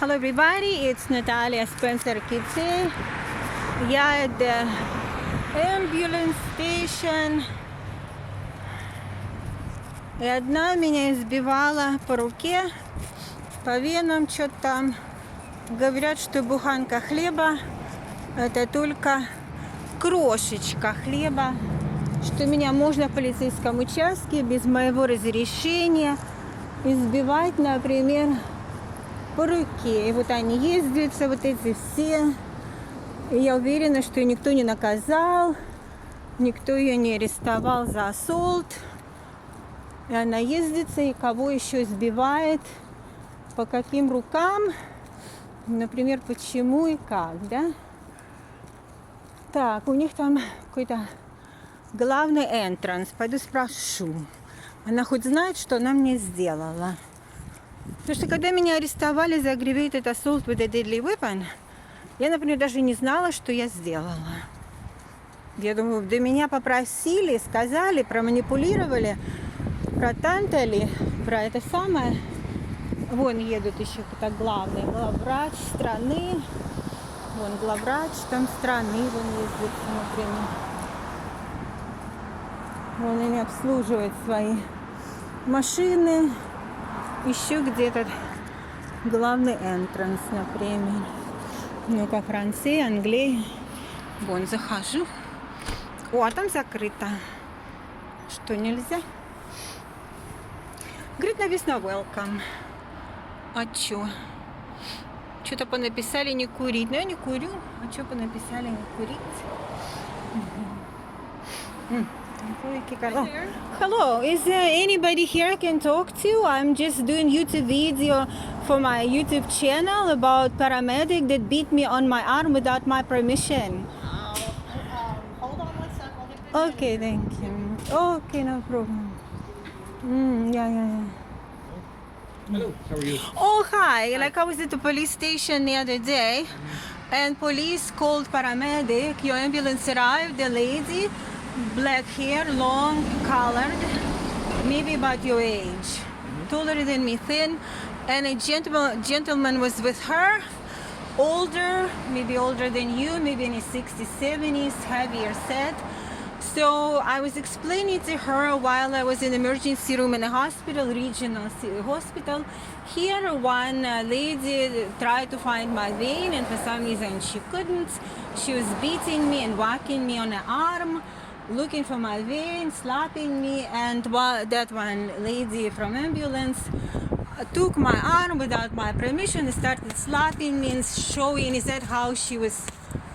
Hello everybody, it's Natalia Spencer Kitse. Я at the ambulance station. И одна меня избивала по руке, по венам, что-то там. Говорят, что буханка хлеба это только крошечка хлеба, что меня можно в полицейском участке без моего разрешения избивать, например, по руке. И вот они ездятся, вот эти все. И я уверена, что никто не наказал, никто ее не арестовал за ассолт. И она ездится, и кого еще избивает, по каким рукам, например, почему и как, да? Так, у них там какой-то главный entrance. Пойду спрошу. Она хоть знает, что она мне сделала. Потому что когда меня арестовали за aggravated assault with a deadly weapon, я, например, даже не знала, что я сделала. Я думаю, до меня попросили, сказали, проманипулировали, протантали, про это самое. Вон едут еще кто-то главный, главврач страны. Вон главврач там страны, вон ездит, например. Вон они обслуживают свои машины. Еще где-то главный entrance, например. Ну-ка, француз, англий. Вон, захожу. О, а там закрыто. Что, нельзя? Говорит, написано welcome. А чё? Что-то понаписали не курить. Но я не курю. А что понаписали не курить? Oh, hello, is there anybody here I can talk to? I'm just doing YouTube video for my YouTube channel about paramedic that beat me on my arm without my permission. Hold on one sec. I'll get the Okay, thank you. Okay, no problem. Yeah. Hello, how are you? Oh, hi. Like I was at the police station the other day, and police called paramedic. Your ambulance arrived. The lady, black hair, long, colored, maybe about your age, taller than me, thin, and a gentleman was with her, older, maybe older than you, maybe in his 60s, 70s, heavier set. So I was explaining to her while I was in the emergency room in a hospital, regional hospital. Here one lady tried to find my vein, and for some reason she couldn't. She was beating me and whacking me on the arm, looking for my vein, slapping me, and that one lady from ambulance took my arm without my permission and started slapping me and showing, is that how she was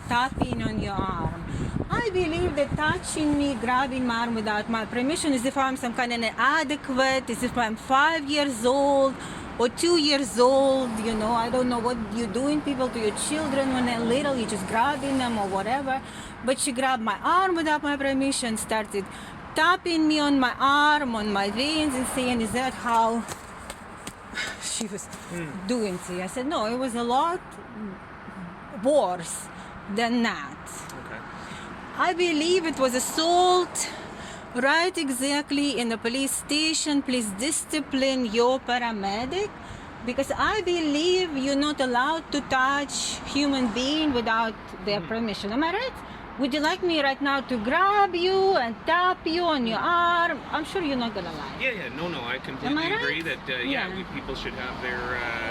tapping on your arm? I believe that touching me, grabbing my arm without my permission, as if I'm some kind of inadequate, as if I'm 5 years old or 2 years old, you know, I don't know what you're doing, people, to your children when they're little, you're just grabbing them or whatever. But she grabbed my arm without my permission, started tapping me on my arm, on my veins, and saying, is that how she was doing to you? I said, no, it was a lot worse than that. Okay. I believe it was assault, right, exactly, in the police station. Please discipline your paramedic, because I believe you're not allowed to touch human being without their permission. Am I right? Would you like me right now to grab you and tap you on your arm? I'm sure you're not gonna lie. Yeah, no, I completely Am I agree right? that Yeah. people should have their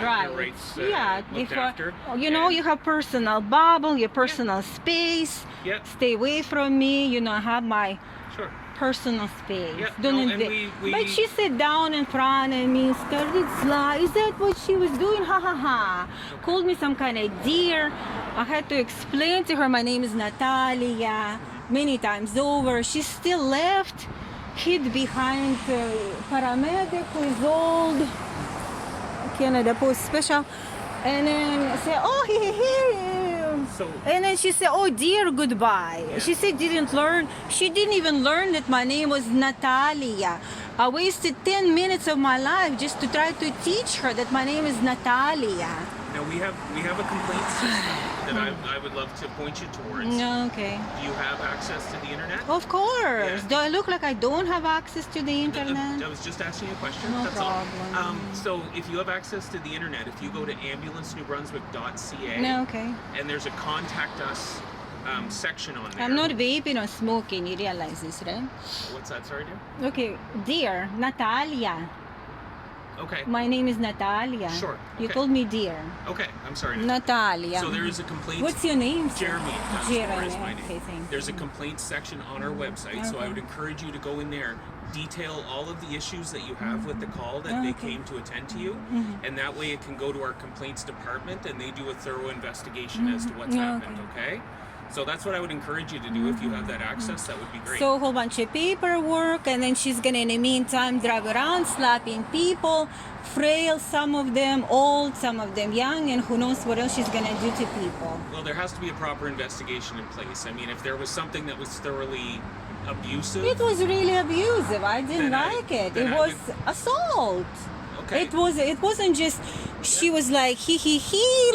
Right. rights Yeah, looked before, after. you know, And- you have personal bubble, your personal space. Yeah, Stay away from me. You know, I have my sure. personal space. Yeah, Don't no, and invade. we- But she sat down in front of me, started slide. Is that what she was doing? Ha ha ha. Called me some kind of dear. I had to explain to her my name is Natalia many times over. She still left, hid behind paramedic who is old, Canada Post Special, and then say, oh, here, So And then she said, "Oh dear, goodbye." Yeah. She said she didn't even learn that my name was Natalia. I wasted 10 minutes of my life just to try to teach her that my name is Natalia. now we have a complaint system that I would love to point you towards. Okay. Do you have access to the internet? Of course. Yeah. Do I look like I don't have access to the internet? I was just asking you a question. No That's problem. all. So if you have access to the internet, if you go to ambulancenewbrunswick.ca, No, okay. and there's a contact us section on there. I'm not vaping or smoking. You realize this, right? What's that? Sorry, dear. Okay, dear Natalia. Okay. My name is Natalia. Sure, You okay. called me dear. Okay. I'm sorry. dear. Natalia. So there is a complaint. What's your name? sir? Jeremy. Jeremy. Is my name. Okay, thank There's a complaints section on our website, so I Okay. would encourage you to go in there, detail all of the issues that you have with the call that they Okay. came to attend to you, and that way it can go to our complaints department and they do a thorough investigation as to what's happened. Okay. So that's what I would encourage you to do if you have that access. That would be great. So a whole bunch of paperwork, and then she's gonna, in the meantime, drive around slapping people, frail, some of them old, some of them young, and who knows what else she's gonna do to people. Well, there has to be a proper investigation in place. I mean, if there was something that was thoroughly abusive, It was really abusive. I didn't Then I- like it. then It I was assault. okay. It wasn't just she was like he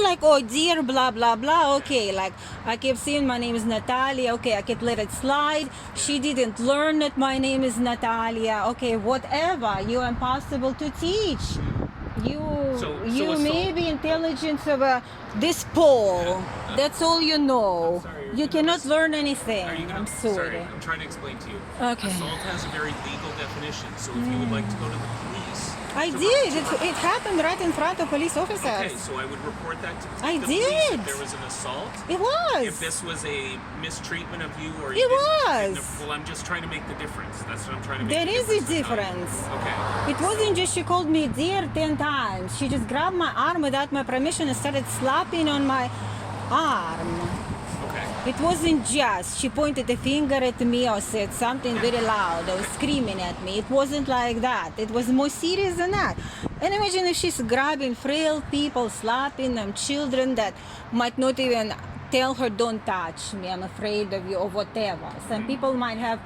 like, oh dear, blah blah blah. Okay, like I kept saying my name is Natalia. Okay, I kept let it slide. She didn't learn that my name is Natalia. Okay, whatever. You're impossible to teach. You So may assault- be intelligence of this pole. That's all you know. I'm sorry, You you're cannot gonna- learn anything. Are you gonna, I'm sorry. I'm trying to explain to you. Okay. Assault has a very legal definition. So if you would like to go to the police, I to- did. to- It happened right in front of police officers. Okay, so I would report that to I the police did. if there was an assault. It was. If this was a mistreatment of you, or It you didn't- was. Well, I'm just trying to make the difference. That's what I'm trying to make. There the is a difference. difference. Okay. It wasn't just she called me dear 10 times. She just grabbed my arm without my permission and started slapping on my arm. Okay. It wasn't just she pointed a finger at me or said something very loud or screaming at me. It wasn't like that. It was more serious than that. And imagine if she's grabbing frail people, slapping them, children that might not even tell her, don't touch me, I'm afraid of you, or whatever. Some people might have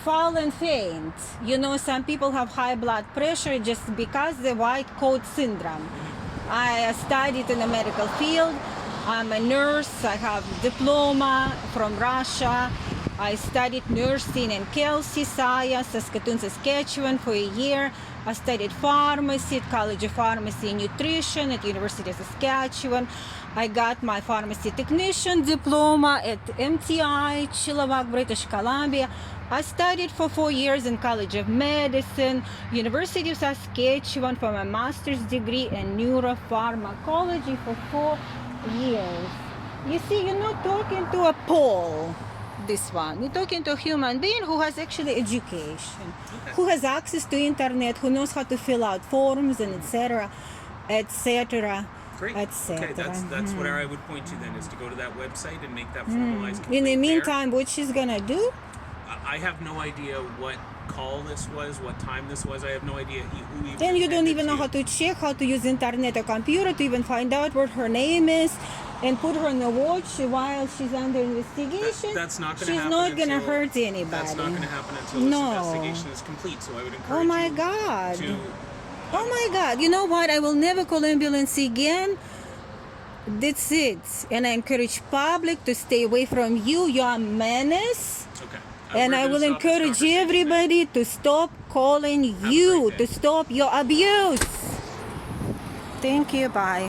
fallen faint. You know, some people have high blood pressure just because the white coat syndrome. I studied in the medical field. I'm a nurse. I have diploma from Russia. I studied nursing in Kelsey, Saskatoon, Saskatchewan for a year. I studied pharmacy at College of Pharmacy and Nutrition at University of Saskatchewan. I got my pharmacy technician diploma at MTI, Chilliwack, British Columbia. I studied for 4 years in College of Medicine, University of Saskatchewan for my master's degree in neuropharmacology for 4 years. You see, you're not talking to a pole, this one. You're talking to a human being who has actually education, who has access to internet, who knows how to fill out forms and etc., etc., Great. etc. Okay, that's what I would point to then, is to go to that website and make that formalized In complaint the there. meantime, what she's gonna do? I have no idea what call this was, what time this was. I have no idea who even. And you don't attended even know to. how to check, how to use internet or computer to even find out what her name is and put her on a watch while she's under investigation. That's not going to She's happen. not gonna until- hurt anybody. That's not going to happen until No. this investigation is complete. So I would encourage Oh my you God. to. Oh my God. You know what? I will never call ambulance again. That's it. And I encourage public to stay away from you. You're a menace. Okay. And We're I gonna will stop this encourage conversation. everybody to stop calling a you, great to day. stop your abuse. Thank you. Bye.